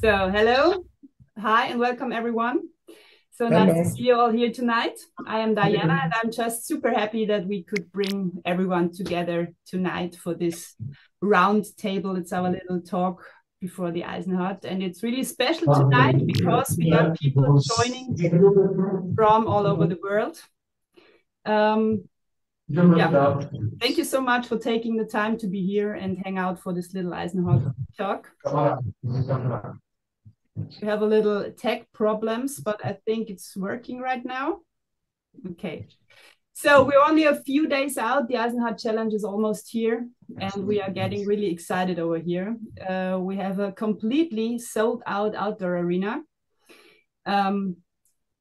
So, hello, hi, and welcome everyone. So nice to see you all here tonight. I am Diana, and I'm just super happy that we could bring everyone together tonight for this round table. It's our little talk before the Eisenhart, and it's really special tonight because we have people joining from all over the world. Yeah, thank you so much for taking the time to be here and hang out for this little Eisenhart talk. We have a little tech problems, but I think it's working right now. Okay. So we're only a few days out. The Eisenhart Challenge is almost here, and we are getting really excited over here. We have a completely sold out outdoor arena.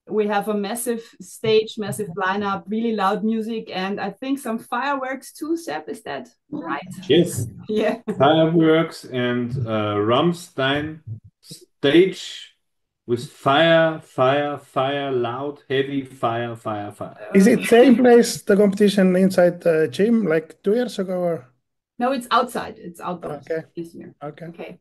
We have a massive stage, massive lineup, really loud music, and I think some fireworks too, Sepp, is that right? Yes. Yeah. Fireworks and Rammstein stage with fire, loud, heavy fire. Is it same place, the competition inside the gym like 2 years ago? Or? No, it's outside. It's outdoors this year. Okay.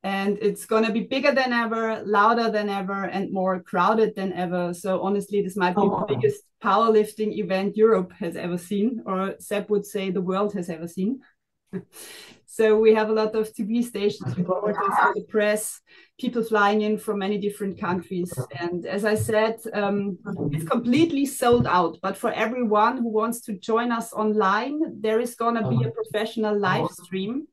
And it's going to be bigger than ever, louder than ever, and more crowded than ever. So honestly, this might be the biggest powerlifting event Europe has ever seen, or Sepp would say the world has ever seen. So we have a lot of TV stations, reporters for the press, people flying in from many different countries. And as I said, it's completely sold out. But for everyone who wants to join us online, there is going to be a professional live stream.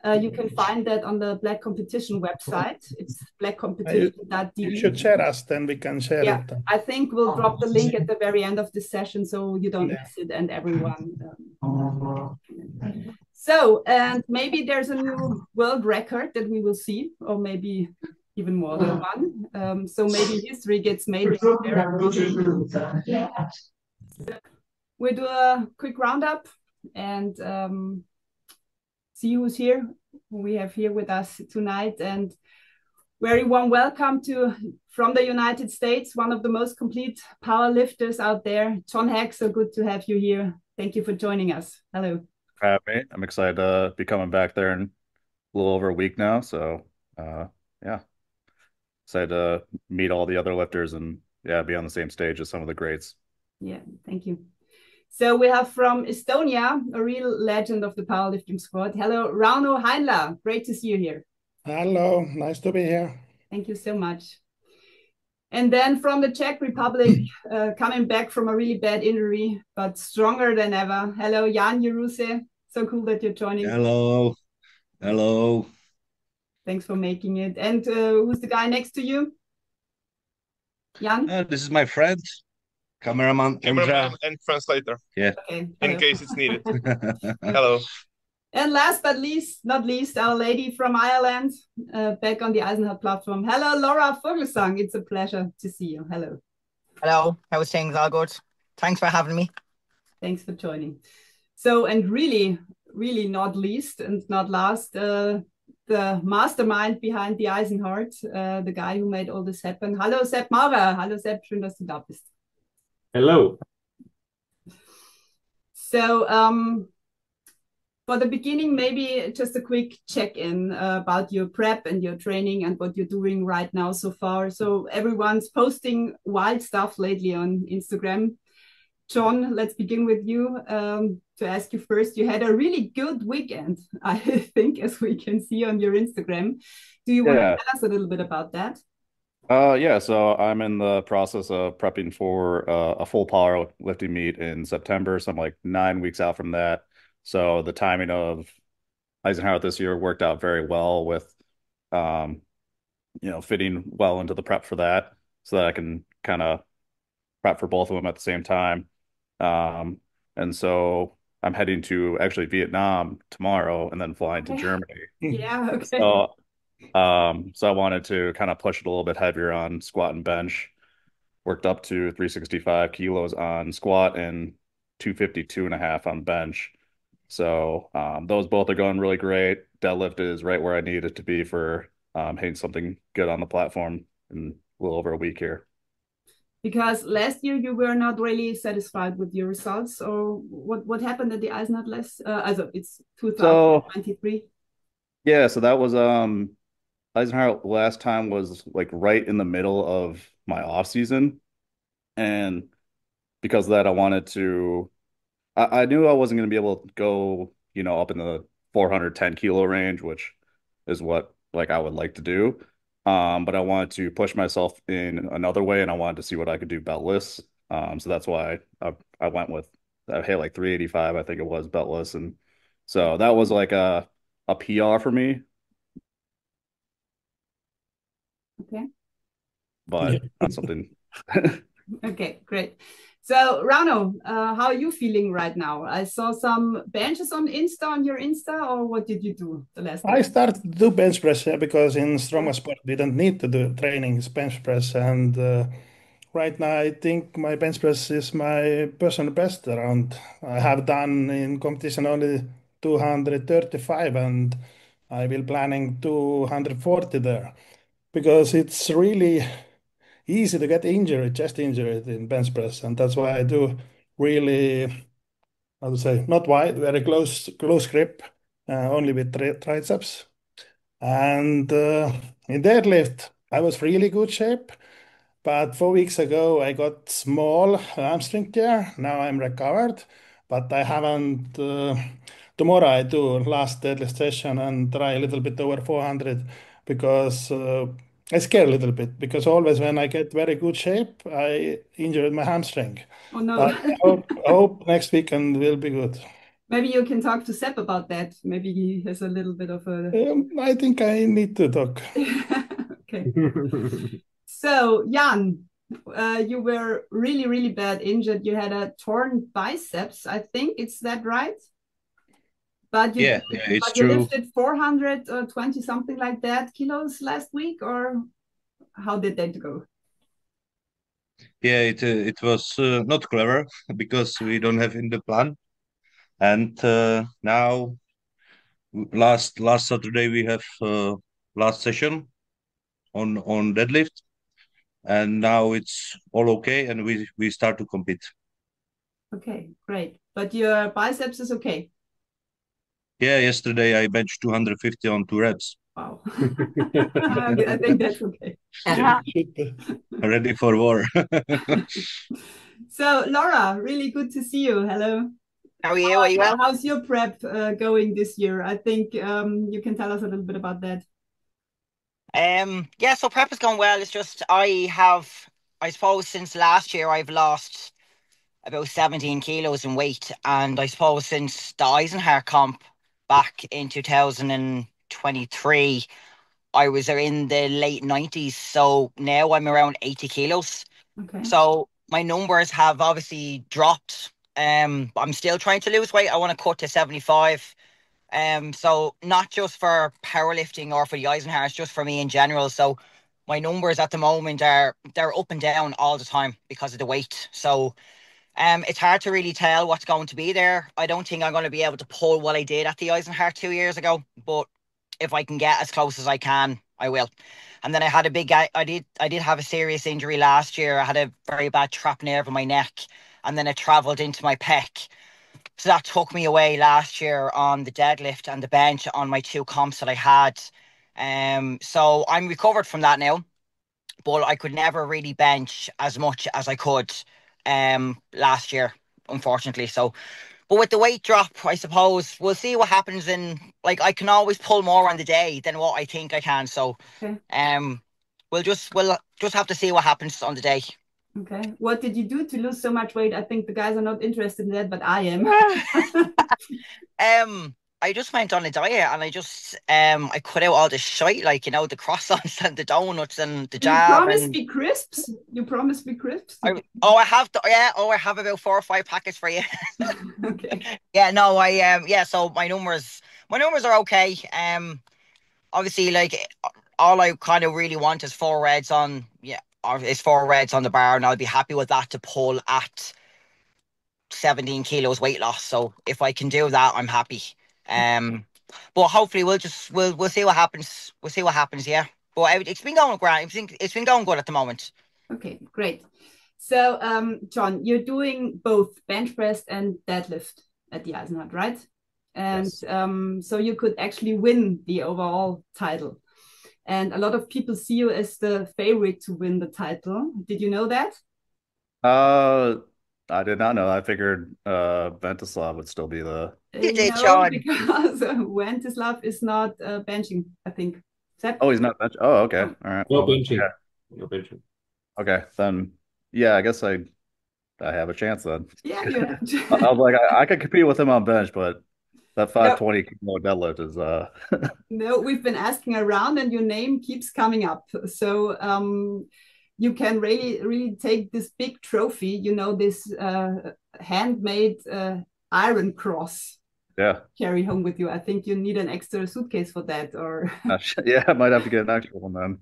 You can find that on the Black Competition website. It's blackcompetition.de. You should share us, then we can share it. I think we'll drop the link at the very end of the session so you don't miss it and everyone. So, and maybe there's a new world record that we will see, or maybe even more than one. So maybe history gets made. We'll do a quick roundup and see who's here, who we have here with us tonight. And very warm welcome from the United States, one of the most complete power lifters out there, John Haack. So good to have you here. Thank you for joining us. Hello. I'm excited to be coming back there in a little over a week now. So, yeah, excited to meet all the other lifters and be on the same stage as some of the greats. Yeah, thank you. So we have from Estonia, a real legend of the powerlifting squad. Hello, Rauno Heinla. Great to see you here. Hello, nice to be here. Thank you so much. And then from the Czech Republic, coming back from a really bad injury, but stronger than ever. Hello, Jiruse. So cool that you're joining. Hello. Hello. Thanks for making it. And who's the guy next to you? Jan? This is my friend, cameraman and translator. Yeah. Okay. In case it's needed. Hello. And last but not least, our lady from Ireland, back on the Eisenhart platform. Hello, Laura Vogelsang. It's a pleasure to see you. Hello. Hello. How's things? All good. Thanks for having me. Thanks for joining. So, and really not least and not last, the mastermind behind the Eisenhart, the guy who made all this happen. Hallo, Sepp Maurer. Hallo, Sepp. Schön, dass du da bist. Hello. So, for the beginning, maybe just a quick check-in about your prep and your training and what you're doing right now so far. So everyone's posting wild stuff lately on Instagram. John, let's begin with you to ask you first. You had a really good weekend, I think, as we can see on your Instagram. Do you want to tell us a little bit about that? So I'm in the process of prepping for a full powerlifting meet in September. So I'm like 9 weeks out from that. So the timing of Eisenhart this year worked out very well with, fitting well into the prep for that so that I can kind of prep for both of them at the same time. And so I'm heading to actually Vietnam tomorrow and then flying to Germany. Yeah, okay. So I wanted to kind of push it a little bit heavier on squat and bench. Worked up to 365 kilos on squat and 252.5 on bench. So those both are going really great. Deadlift is right where I need it to be for hitting something good on the platform in a little over a week here. Because last year you were not really satisfied with your results, or what happened at the Eisenhart last? It's 2023. So that was Eisenhart last time was like right in the middle of my off season, and because of that, I wanted to. I knew I wasn't going to be able to go, up in the 410 kilo range, which is what like I would like to do. But I wanted to push myself in another way, and I wanted to see what I could do beltless. So that's why I went with I hit like 385, I think it was beltless, and so that was like a PR for me. Okay. But not something. Okay, great. So Rauno, how are you feeling right now? I saw some benches on your Insta, or what did you do the last I day? started to do bench press because in Strongman Sport we don't need to do training bench press, and right now I think my bench press is my personal best around. I have done in competition only 235, and I will planning 240 there because it's really easy to get injured, chest injured in bench press, and that's why I do really, I would say, not wide, very close grip, only with triceps. And in deadlift, I was really good shape, but 4 weeks ago I got small hamstring tear. Now I'm recovered, but I haven't. Tomorrow I do last deadlift session and try a little bit over 400 because I scare a little bit because always when I get very good shape, I injured my hamstring. Oh no. But I hope next weekend will be good. Maybe you can talk to Sepp about that. Maybe he has a little bit of a. I think I need to talk. Okay. So Jan, you were really, really bad injured. You had a torn biceps. I think it's that right? But you, it's you true. lifted 420 something like that kilos last week, or how did that go? Yeah, it was not clever because we don't have in the plan. And now, last Saturday we have last session on deadlift, and now it's all okay, and we start to compete. Okay, great. But your biceps is okay. Yeah, yesterday I benched 250 on 2 reps. Wow. I think that's okay. Ready for war. So Laura, really good to see you. Hello. How are you? Are you well? How's your prep going this year? I think you can tell us a little bit about that. Yeah, so prep is going well. It's just I suppose since last year I've lost about 17 kilos in weight, and I suppose since the Eisenhart comp back in 2023 I was in the late 90s, so now I'm around 80 kilos. Okay. So my numbers have obviously dropped. I'm still trying to lose weight. I want to cut to 75. So not just for powerlifting or for the Eisenhart, just for me in general. So my numbers at the moment they're up and down all the time because of the weight. So it's hard to really tell what's going to be there. I don't think I'm going to be able to pull what I did at the Eisenhart 2 years ago, but if I can get as close as I can, I will. And then I had I did have a serious injury last year. I had a very bad trapped nerve in my neck, and then it traveled into my pec. So that took me away last year on the deadlift and the bench on my 2 comps that I had. So I'm recovered from that now, but I could never really bench as much as I could last year, unfortunately. So, but with the weight drop, I suppose we'll see what happens. Like, I can always pull more on the day than what I think I can. So, okay. we'll just have to see what happens on the day. Okay. What did you do to lose so much weight? I think the guys are not interested in that, but I am. I just went on a diet, and I just I cut out all the shite, like, the croissants and the donuts and the jam. You promised me crisps. You promised me crisps. I have about 4 or 5 packets for you. Okay. Yeah, no, so my numbers are okay. Obviously, like, all I kind of really want is 4 reds on, is 4 reds on the bar, and I'll be happy with that to pull at 17 kilos weight loss. So if I can do that, I'm happy. But hopefully we'll see what happens. We'll see what happens. Yeah, but it's been going great. It's been going good at the moment. Okay, great. So, John, you're doing both bench press and deadlift at the Eisenhart, right? And yes. So you could actually win the overall title. And a lot of people see you as the favorite to win the title. Did you know that? I did not know. I figured Ventislav would still be the. You did, Sean. Because Ventislav is not benching, I think. Oh, he's not benching. Oh, okay. All right. No benching. Yeah. No benching. Okay, then yeah, I guess I have a chance then. Yeah, you have to. I was like, I could compete with him on bench, but that 520 kilo deadlift is No, we've been asking around, and your name keeps coming up. So you can really take this big trophy. You know, this handmade iron cross. Yeah. Carry home with you. I think you need an extra suitcase for that, or yeah, I might have to get an extra one then.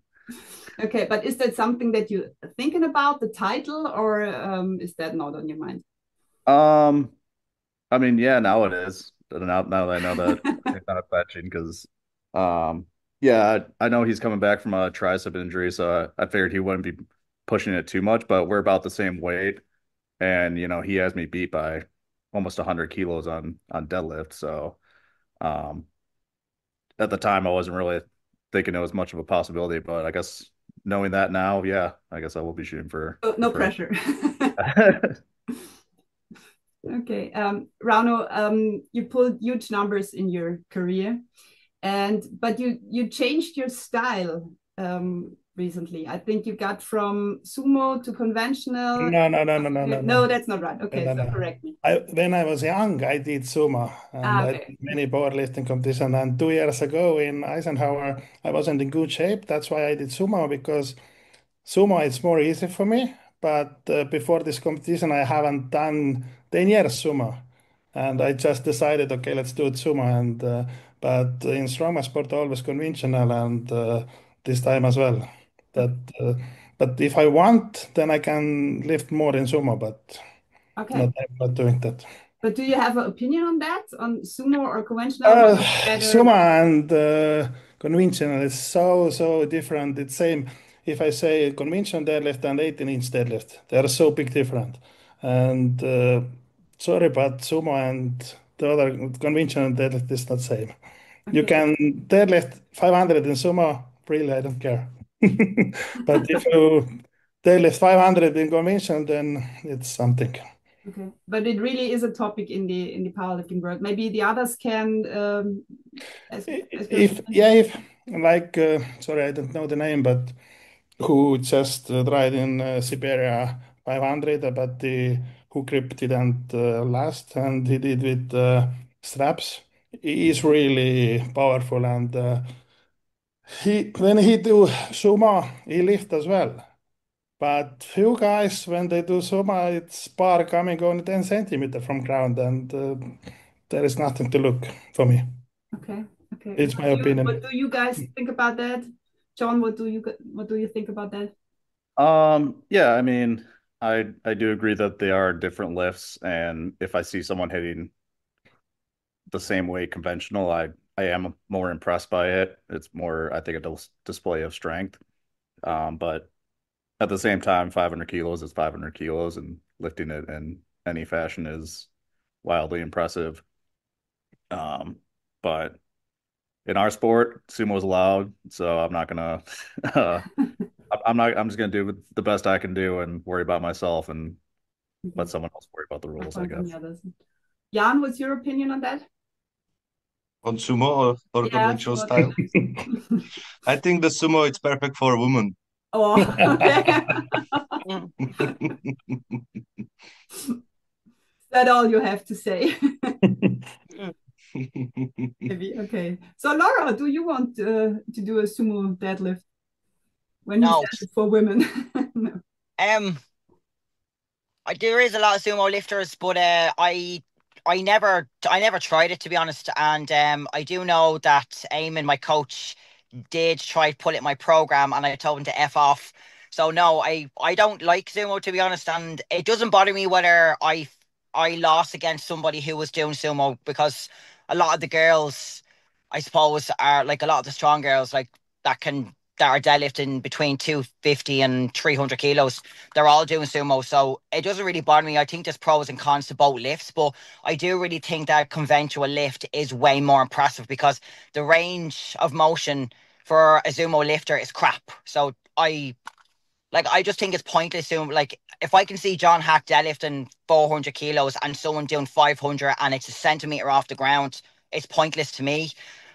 Okay, but is that something that you're thinking about, the title, or is that not on your mind? I mean, yeah, now it is. Now that I know that it's not fetching, because yeah, I know he's coming back from a tricep injury, so I figured he wouldn't be pushing it too much, but we're about the same weight, and you know, he has me beat by almost 100 kilos on deadlift. So at the time I wasn't really thinking it was much of a possibility, but I guess knowing that now, yeah, I guess I will be shooting for no pressure. Okay, Rauno, you pulled huge numbers in your career, but you changed your style recently. I think you got from sumo to conventional. No, that's not right. Okay, so correct me. When I was young, I did sumo, and I did many powerlifting competitions. And 2 years ago in Eisenhart, I wasn't in good shape. That's why I did sumo, because sumo is more easy for me. But before this competition, I haven't done 10 years sumo, and I just decided, okay, let's do it sumo. And but in strongman sport, always conventional, and this time as well. But if I want, then I can lift more in sumo, but I'm not doing that. But do you have an opinion on that, on sumo or conventional? Sumo and conventional is so different. It's same if I say conventional deadlift and 18-inch deadlift. They are so big different. And sorry, but sumo and the other conventional deadlift is not same. Okay. You can deadlift 500 in sumo, really, I don't care. But if you deadlift 500 in conventional, then it's something. Okay, but it really is a topic in the powerlifting world. Maybe the others can. If like sorry, I don't know the name, but who just tried in Siberia 500, but the hook grip didn't last, and he did with straps. He is really powerful, and when he do sumo, he lift as well. But few guys, when they do sumo, it's bar coming only 10 centimeters from ground, and there is nothing to look for me. Okay. It's my opinion. What do you guys think about that? John, what do you think about that? Yeah, I mean, I do agree that they are different lifts, and if I see someone hitting the same weight conventional, I am more impressed by it. It's more, I think, a display of strength. But at the same time, 500 kilos is 500 kilos, and lifting it in any fashion is wildly impressive. But in our sport, sumo is allowed, so I'm not gonna. I'm just gonna do the best I can do and worry about myself, and let someone else worry about the rules, I guess. Jan, what's your opinion on that? On sumo or conventional style? I think the sumo is perfect for women. Oh, okay. Is that all you have to say? Maybe. Okay. So Laura, do you want to do a sumo deadlift? No. For women. No. There is a lot of sumo lifters, but I never tried it, to be honest. And I do know that Eamon, my coach, did try to put it in my program, and I told him to F off. So no, I don't like sumo, to be honest, and it doesn't bother me whether I lost against somebody who was doing sumo, because a lot of the girls, I suppose, are like a lot of the strong girls, like that are deadlifting between 250 and 300 kilos. They're all doing sumo, so it doesn't really bother me. I think there's pros and cons to both lifts, but I do really think that conventional lift is way more impressive, because the range of motion for a sumo lifter is crap. So I just think it's pointless. Like, if I can see John Haack deadlifting 400 kilos and someone doing 500 and it's a centimeter off the ground, it's pointless to me.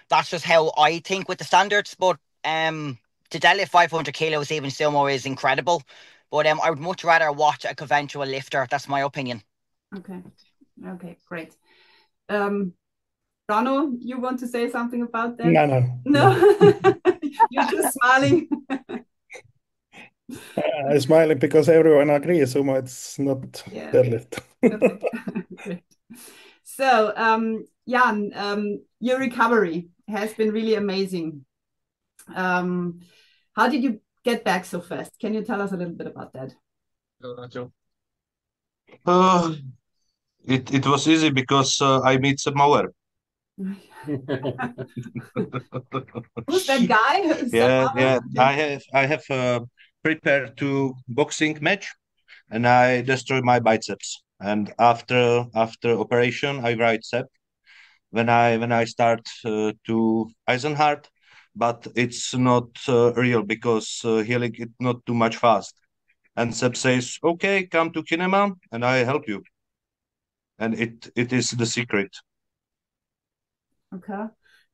That's just how I think with the standards. But to deadlift 500 kilos, even sumo, is incredible. But I would much rather watch a conventional lifter. That's my opinion. Okay. Okay, great. Rauno, you want to say something about that? No. You're just smiling. I'm smiling because everyone agrees sumo it's not deadlift. Great. So, Jan, your recovery has been really amazing. How did you get back so fast? Can you tell us a little bit about that? It was easy because I meet Seb Mauer. Who's that guy? Yeah. I have prepared to boxing match, and I destroyed my biceps. And after operation, I write Seb when I start to Eisenhart, but it's not real because healing it not too much fast. And Seb says, "Okay, come to Kinema, and I help you." And it is the secret. Okay.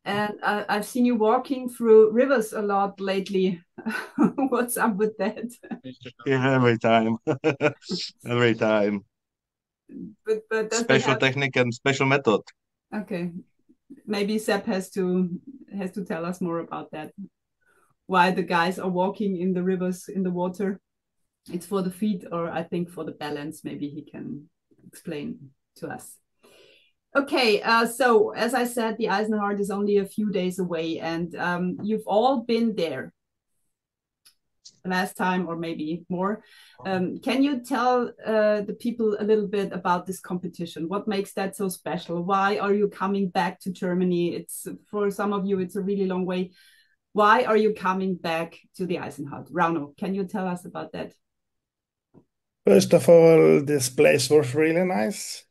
And I've seen you walking through rivers a lot lately. What's up with that? Yeah, every time. Every time. But special technique and special method. Okay. Maybe Seb has to tell us more about that. Why the guys are walking in the rivers, in the water. It's for the feet, or I think for the balance. Maybe he can explain to us. Okay, so as I said, the Eisenhart is only a few days away, and you've all been there last time, or maybe more. Can you tell the people a little bit about this competition? What makes that so special? Why are you coming back to Germany? It's, for some of you, it's a really long way. Why are you coming back to the Eisenhart? Rauno, can you tell us about that? First of all, this place was really nice.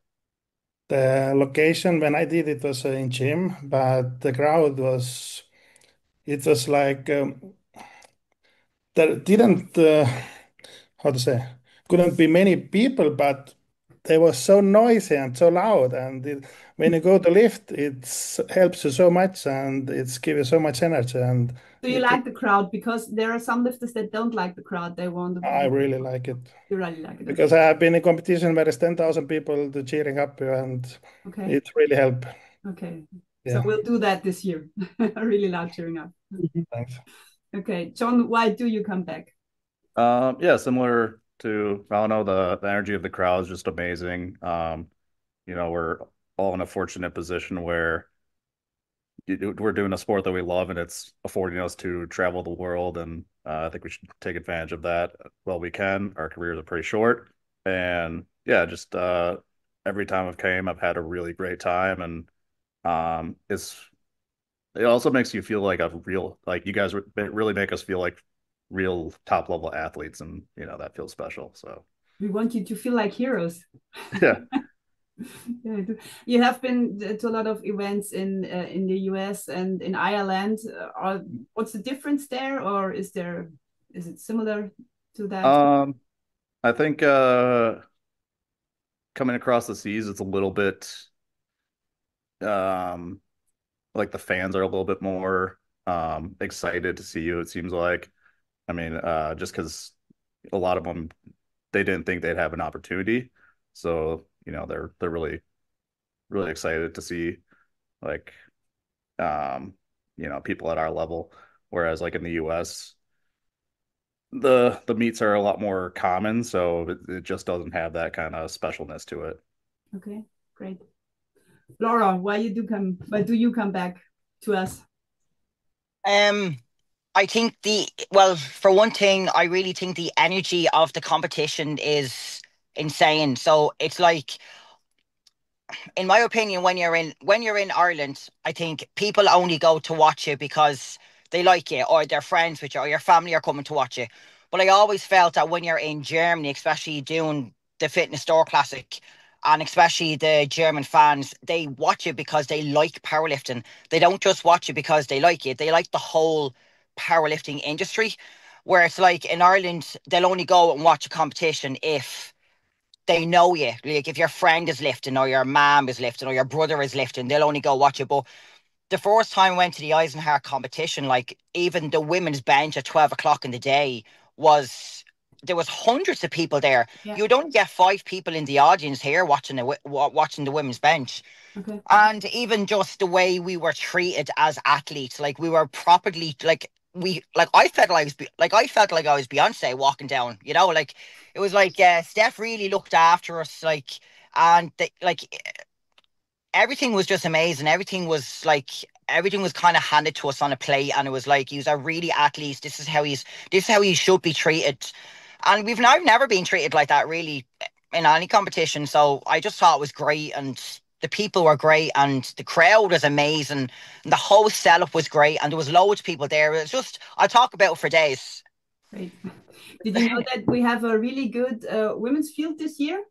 The location, when I did it, was in gym, but the crowd was, it was like, there didn't, how to say, couldn't be many people, but they were so noisy and so loud. And when you go to lift, it helps you so much, and it's gives you so much energy. And so you like the crowd, because there are some lifters that don't like the crowd. They want. I really like it. You really like it, because I have been in competition where there's 10,000 people cheering up you, and it really helps. Okay, so we'll do that this year. Really loud cheering up. Thanks. Okay, John, why do you come back? Yeah, similar to Rauno, the energy of the crowd is just amazing. You know, we're all in a fortunate position where we're doing a sport that we love, and it's affording us to travel the world, and I think we should take advantage of that while we can. Our careers are pretty short, and yeah, just every time I've came, I've had a really great time, and it also makes you feel like a real, like, you guys really make us feel like real top level athletes, and you know, that feels special. So we want you to feel like heroes. Yeah. Yeah, you have been to a lot of events in the US and in Ireland. What's the difference there, or is it similar to that? I think coming across the seas, it's a little bit like the fans are a little bit more excited to see you, it seems like. I mean, just because a lot of them, they didn't think they'd have an opportunity, so you know, they're really excited to see, like, you know, people at our level. Whereas like in the US, the meets are a lot more common, so it just doesn't have that kind of specialness to it. Okay, great. Laura, why do you come back to us? I think for one thing, I really think the energy of the competition is insane. So it's like, in my opinion, when you're in Ireland, I think people only go to watch you because they like you, or they're friends with you, or your family are coming to watch you. But I always felt that when you're in Germany, especially doing the Fitness Store Classic, and especially the German fans, they watch you because they like powerlifting. They don't just watch you because they like it. They like the whole powerlifting industry, where it's like in Ireland, they'll only go and watch a competition if they know you. Like if your friend is lifting or your mom is lifting or your brother is lifting, they'll only go watch it. But the first time I went to the Eisenhart competition, like even the women's bench at 12 o'clock in the day there was hundreds of people there. Yeah. You would only get 5 people in the audience here watching the women's bench. Okay. And even just the way we were treated as athletes, like we were properly I felt like I was Beyonce walking down, you know, like it was like Steph really looked after us, like, and everything was just amazing. Everything was kind of handed to us on a plate, and it was like, he's a really athlete. This is how he should be treated. And I've never been treated like that really in any competition. So I just thought it was great, and the people were great, and the crowd was amazing, and the whole setup was great, and there was loads of people there. It's just, I'll talk about it for days. Great. Did you know that we have a really good women's field this year?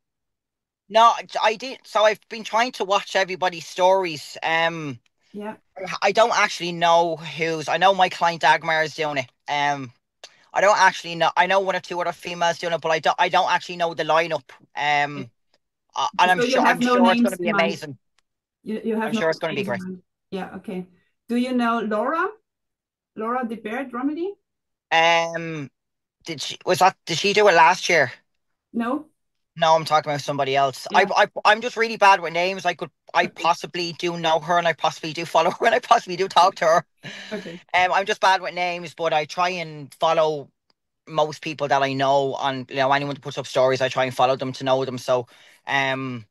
No, I did. So I've been trying to watch everybody's stories. Yeah. I don't actually know I know my client Dagmar is doing it. I don't actually know. I know 1 or 2 other females doing it, but I don't actually know the lineup. And I'm sure it's going to be amazing. I'm sure it's going to be great. Yeah. Okay. Do you know Laura de Remedy? Did she do it last year? No. No, I'm talking about somebody else. Yeah. I'm just really bad with names. I possibly do know her, and I possibly do follow her, and I possibly do talk to her. Okay. I'm just bad with names, but I try and follow most people that I know. On, you know, anyone that puts up stories, I try and follow them to know them. So, I'm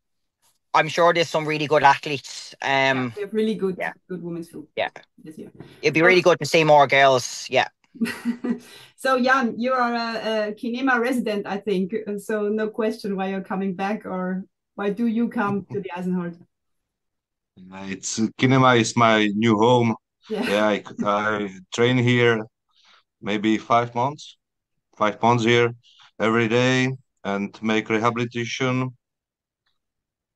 sure there's some really good athletes. Yeah, we have really good women's food. Yeah, this year. It'd be really good to see more girls. Yeah. So Jan, you are a Kinema resident, I think. So no question why you're coming back, or why do you come to the Eisenhart? Kinema is my new home. Yeah, I train here maybe 5 months here every day and make rehabilitation.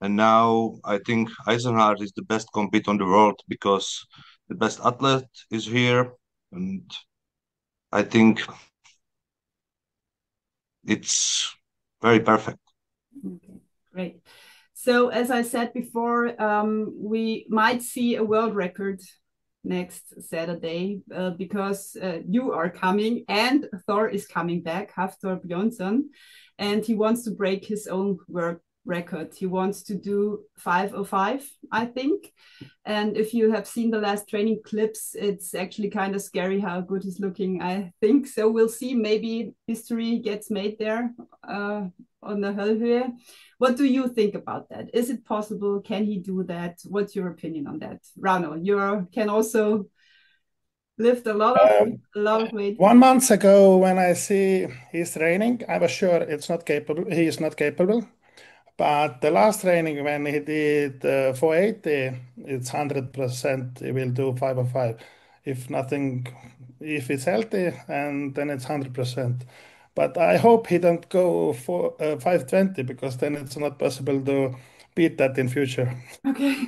And now I think Eisenhart is the best compete on the world because the best athlete is here, and I think it's very perfect. Okay, great. So as I said before, we might see a world record next Saturday because you are coming and Thor is coming back, Hafþór Björnsson, and he wants to break his own world record. He wants to do 5:05, I think. And if you have seen the last training clips, it's actually kind of scary how good he's looking, I think. So we'll see, maybe history gets made there on the Höllhöhe. What do you think about that? Is it possible? Can he do that? What's your opinion on that? Rauno, you can also lift a lot of weight. 1 month ago, when I see his training, I was sure he is not capable. But the last training, when he did 480, it's 100% he will do 505. If it's healthy, and then it's 100%. But I hope he don't go for 520, because then it's not possible to beat that in future. Okay.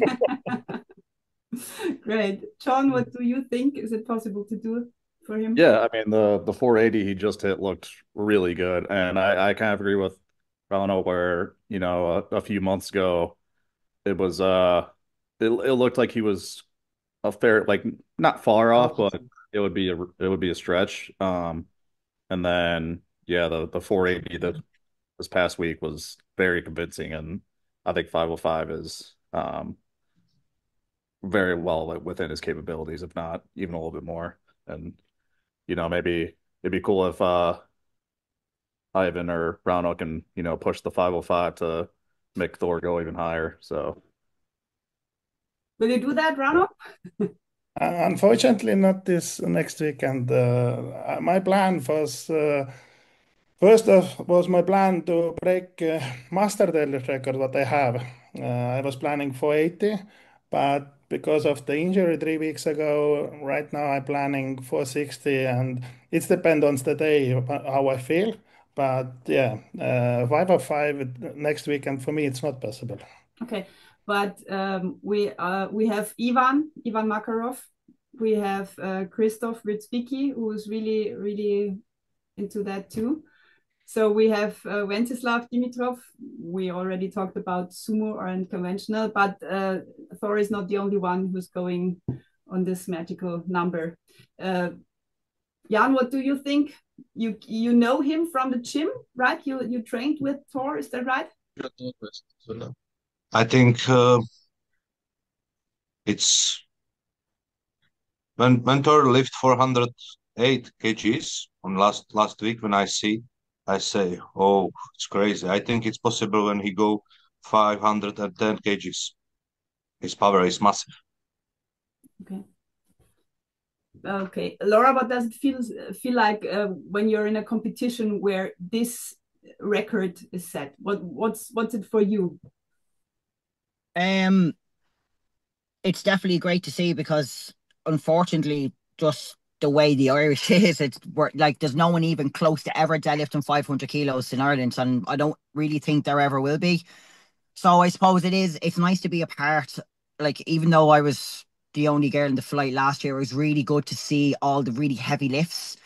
Great. John, what do you think? Is it possible to do for him? Yeah, I mean, the 480 he just hit looked really good. And I kind of agree with Rauno, where, you know, a few months ago, it was it looked like he was a fair, like, not far off, but it would be a stretch. And then yeah, the 480 this past week was very convincing, and I think 505 is very well within his capabilities, if not even a little bit more. And, you know, maybe it'd be cool if Ivan or Rauno can, you know, push the 505 to make Thor go even higher. So will you do that, Rauno? Unfortunately, not this next weekend. My plan was was my plan to break master deadlift record what I have. I was planning 480, but because of the injury 3 weeks ago, right now I'm planning 460, and it depends on the day how I feel. But yeah, 505 next weekend for me, it's not possible. Okay, but we have Ivan Makarov. we have Christoph Witzbicki, who is really, really into that too. So we have Wenceslav Dimitrov. We already talked about sumo and conventional, but Thor is not the only one who's going on this magical number. Jan, what do you think? You know him from the gym, right? You trained with Thor, is that right? I think it's when Thor lift 408 kgs on last week. When I say, oh, it's crazy. I think it's possible when he go 510 kgs. His power is massive. Okay. Okay, Laura, what does it feel like when you're in a competition where this record is set? What's it for you? It's definitely great to see because unfortunately, just the way the Irish is, like there's no one even close to ever deadlifting 500 kilos in Ireland, and I don't really think there ever will be. So I suppose it's nice to be a part. Like, even though I was the only girl in the flight last year, it was really good to see all the really heavy lifts.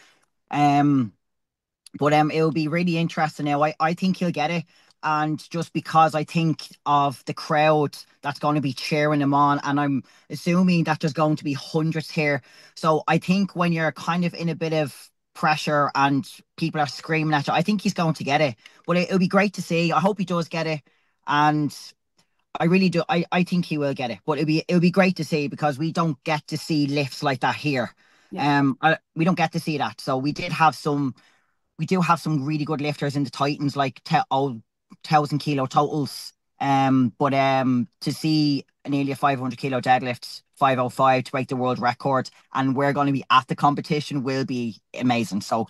But it'll be really interesting now. I think he'll get it. And just because I think of the crowd that's going to be cheering him on, and I'm assuming that there's going to be hundreds here. So I think when you're kind of in a bit of pressure and people are screaming at you, I think he's going to get it. But it'll be great to see. I hope he does get it. And I really do. I think he will get it. But it'll be great to see because we don't get to see lifts like that here. Yeah. We don't get to see that. So we do have some really good lifters in the Titans, like 1,000 kilo totals. But to see nearly a 500 kilo deadlift, 505 to break the world record, and we're going to be at the competition will be amazing. So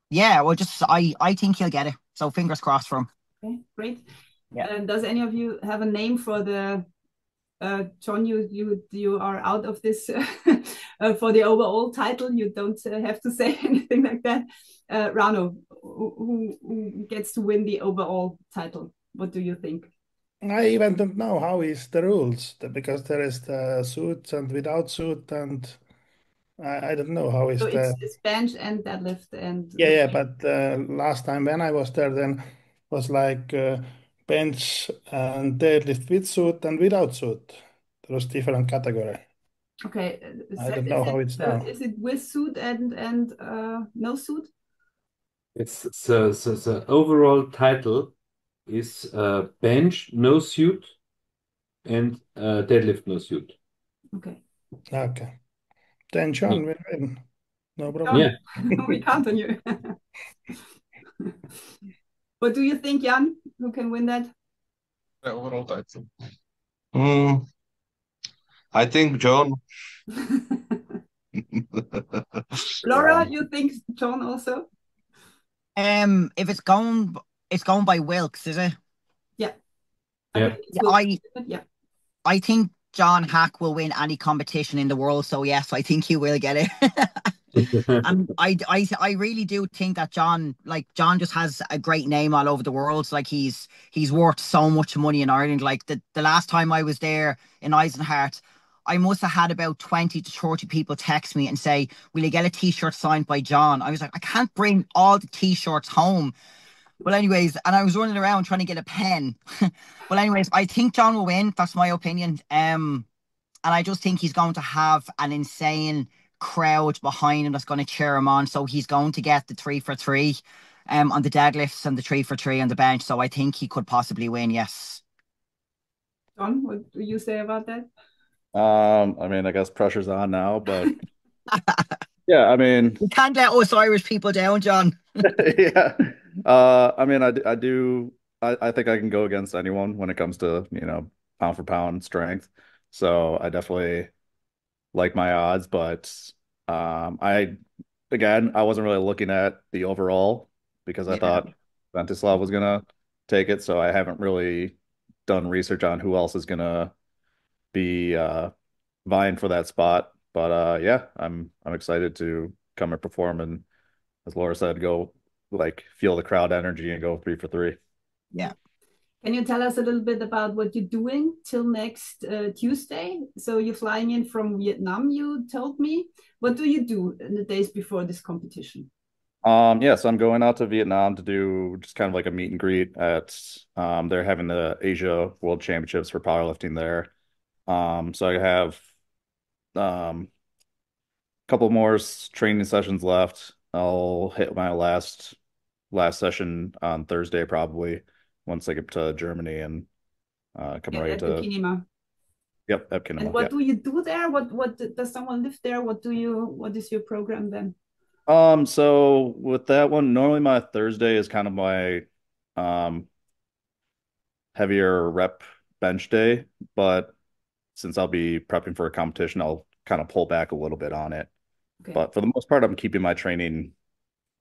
yeah, well, I think he'll get it. So fingers crossed for him. Okay, great. Yeah. Does any of you have a name for the John? You are out of this for the overall title. You don't have to say anything like that. Rauno, who gets to win the overall title? What do you think? I even don't know how is the rules because there is the suit and without suit, and I don't know how is so the. It's bench and deadlift and. Yeah, but last time when I was there, then was like bench and deadlift with suit and without suit. There was different category. Okay, I don't know how it's now. Is it with suit and no suit? It's the overall title is bench no suit and deadlift no suit. Okay. Okay. Then John will win. No problem. Yeah. We count on you. What do you think, Jan? Who can win that? The overall title. I think John. Laura, you think John also? If it's going by Wilks, is it? Yeah. Yeah. I think John Haack will win any competition in the world. So yes, I think he will get it. And I really do think that John just has a great name all over the world. Like he's worth so much money in Ireland. Like the last time I was there in Eisenhart, I must have had about 20 to 30 people text me and say, will you get a t-shirt signed by John? I was like, I can't bring all the t-shirts home. Well, anyways, and I was running around trying to get a pen. Well, anyways, I think John will win. That's my opinion. And I just think he's going to have an insane crowd behind him that's going to cheer him on. So he's going to get the 3 for 3 on the deadlifts and the 3 for 3 on the bench. So I think he could possibly win, yes. John, what do you say about that? I mean, I guess pressure's on now, but yeah, I mean, you can't let us Irish people down, John. Yeah. I mean, I think I can go against anyone when it comes to, pound for pound strength. So I definitely like my odds, but I wasn't really looking at the overall because I thought Ventislav was gonna take it, so I haven't really done research on who else is gonna be vying for that spot. But yeah, I'm excited to come and perform, and as Laura said, go feel the crowd energy and go 3 for 3. Yeah. Can you tell us a little bit about what you're doing till next Tuesday? So you're flying in from Vietnam, you told me. What do you do in the days before this competition? Yeah, so I'm going out to Vietnam to do just kind of like a meet and greet at they're having the Asia World Championships for powerlifting there. So I have a couple more training sessions left. I'll hit my last session on Thursday probably once I get to Germany and come ready to Kinema. Yep, at Kinema. And what do you do there? What does someone live there? What is your program then? So with that one, normally my Thursday is kind of my heavier rep bench day, but since I'll be prepping for a competition, I'll kind of pull back a little bit on it. Okay. But for the most part, I'm keeping my training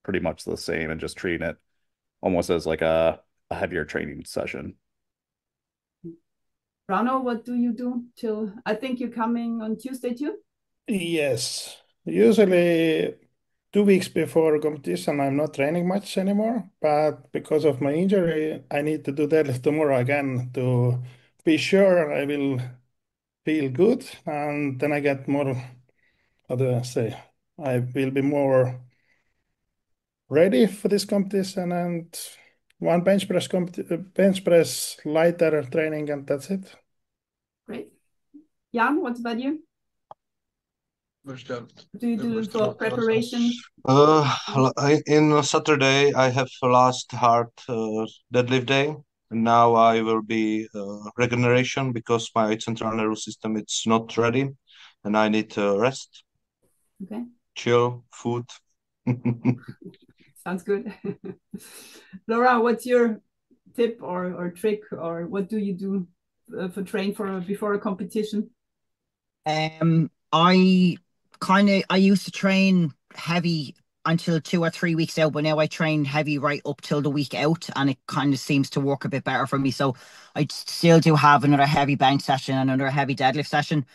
pretty much the same and just treating it almost as like a heavier training session. Rauno, what do you do till, I think you're coming on Tuesday too? Yes, usually 2 weeks before competition, I'm not training much anymore, but because of my injury, I need to do deadlift tomorrow again to be sure I will feel good, and then I get more, how do I say, I will be more ready for this competition, and one bench press lighter training, and that's it. Great. Jan, what about you? What do you do for preparation? In Saturday, I have last hard deadlift day. And now I will be regeneration because my central nervous system it's not ready, and I need rest. Okay. Chill, food. Sounds good. Laura, what's your tip or trick, or what do you do for train before a competition? I used to train heavy until 2 or 3 weeks out, but now I train heavy right up till the week out, and it kind of seems to work a bit better for me. So I still do have another heavy bench session and another heavy deadlift session.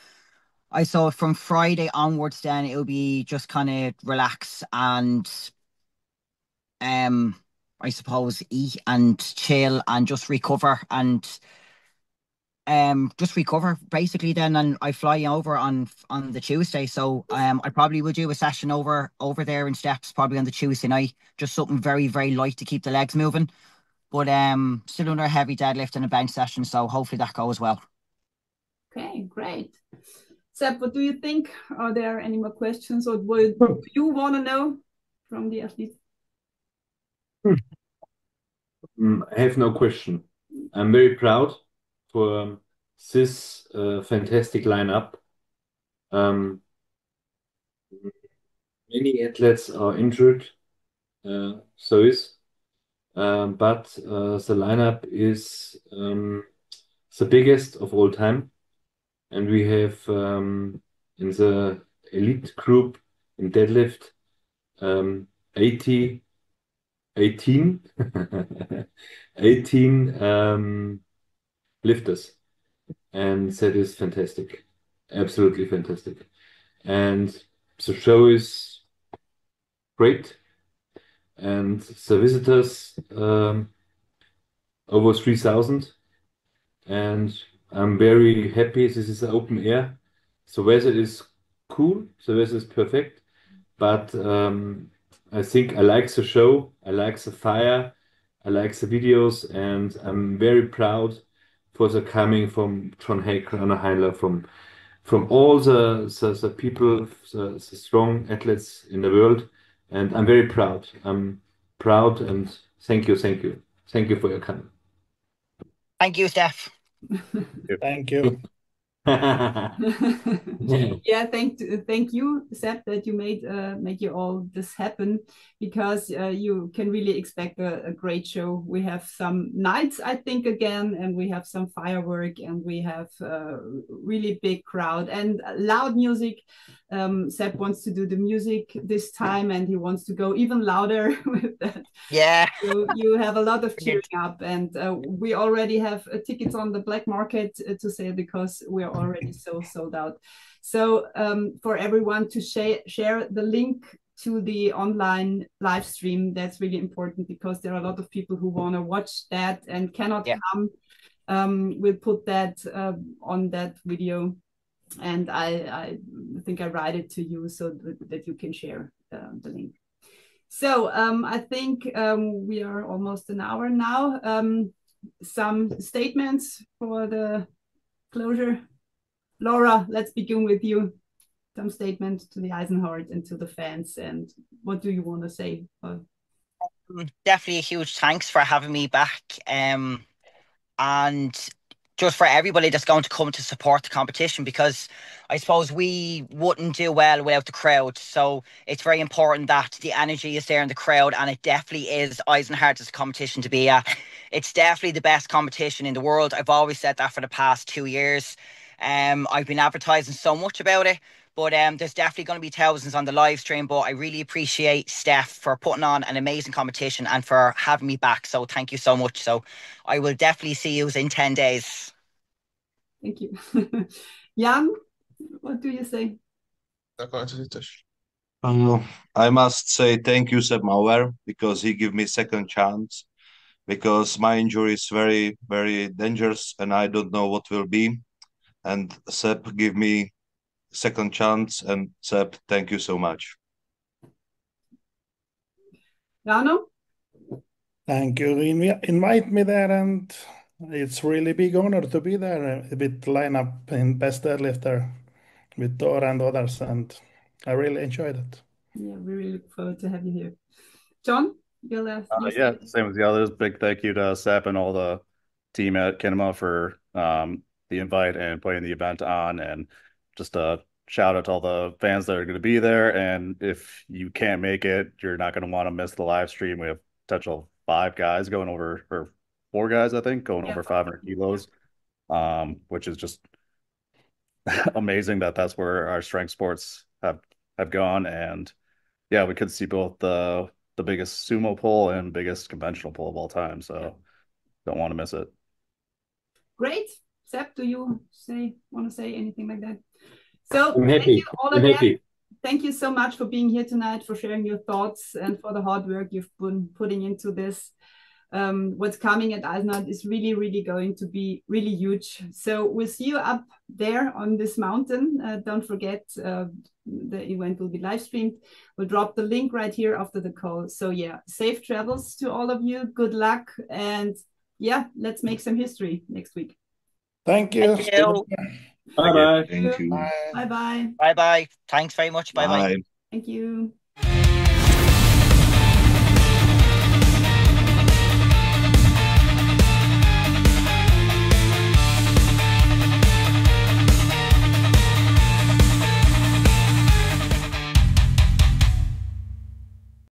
I saw from Friday onwards, then it'll be just kind of relax and I suppose eat and chill and just recover basically then, and I fly over on the Tuesday. So I probably will do a session over there in steps probably on the Tuesday night, just something very, very light to keep the legs moving. But still under a heavy deadlift and a bench session, so hopefully that goes well. Okay, great. Sepp, what do you think? Are there any more questions, or what do you want to know from the athletes? I have no question. I'm very proud for this fantastic lineup. Many athletes are injured, but the lineup is the biggest of all time, and we have in the elite group in deadlift 18 lifters, and that is fantastic, absolutely fantastic. And the show is great, and the visitors over 3,000, and I'm very happy. This is open air, so weather is cool, the weather is perfect, but I think I like the show, I like the fire, I like the videos, and I'm very proud for the coming from John Haack, Rauno Heinla, from all the people, the strong athletes in the world, and I'm very proud. I'm proud, and thank you for your coming. Thank you, Steph. Thank you. Yeah, thank you, Sepp, that you make you all this happen, because you can really expect a great show. We have some nights, I think, again, and we have some firework, and we have a really big crowd and loud music. Sepp wants to do the music this time, and he wants to go even louder with that. Yeah. So you have a lot of cheering up, and we already have tickets on the black market to sell, because we are already so sold out. So for everyone to share the link to the online live stream. That's really important because there are a lot of people who want to watch that and cannot come. We'll put that on that video, and I think I write it to you so that you can share the link. So I think we are almost an hour now. Some statements for the closure. Laura, let's begin with you. Some statement to the Eisenhart and to the fans, and what do you want to say? Definitely a huge thanks for having me back, and just for everybody that's going to come to support the competition, because I suppose we wouldn't do well without the crowd. So it's very important that the energy is there in the crowd, and it definitely is Eisenhart as a competition to be at. It's definitely the best competition in the world. I've always said that for the past 2 years. I've been advertising so much about it, but there's definitely going to be thousands on the live stream. But I really appreciate Steph for putting on an amazing competition and for having me back. So thank you so much. So I will definitely see you in 10 days. Thank you. Jan, what do you say? I must say thank you, Seb Mauer, because he gave me second chance, because my injury is very, very dangerous and I don't know what will be. And Seb gave me second chance, and Seb, thank you so much. Rauno? Thank you. Invite me there, and it's really big honor to be there with lineup in Best Deadlifter with Thor and others, and I really enjoyed it. Yeah, we really look forward to have you here. John, your last. Yeah, same as the others. Big thank you to Sep and all the team at Kinema for the invite and putting the event on, and just a shout out to all the fans that are going to be there. And if you can't make it, you're not going to want to miss the live stream. We have potential 5 guys going over, or 4 guys, I think, going over 500 kilos, which is just amazing that that's where our strength sports have gone. And yeah, we could see both the biggest sumo pull and biggest conventional pull of all time. So don't want to miss it. Great. Seb, do you want to say anything like that? So I'm happy. Thank you all again. Happy. Thank you so much for being here tonight, for sharing your thoughts and for the hard work you've been putting into this. What's coming at Eisenhart is really, really going to be really huge. So we'll see you up there on this mountain. Don't forget, the event will be live streamed. We'll drop the link right here after the call. So yeah, safe travels to all of you. Good luck. And yeah, let's make some history next week. Thank you. Thank you. Bye-bye. Thank you. Bye-bye. Bye-bye. Thanks very much. Bye-bye. Bye. Thank you.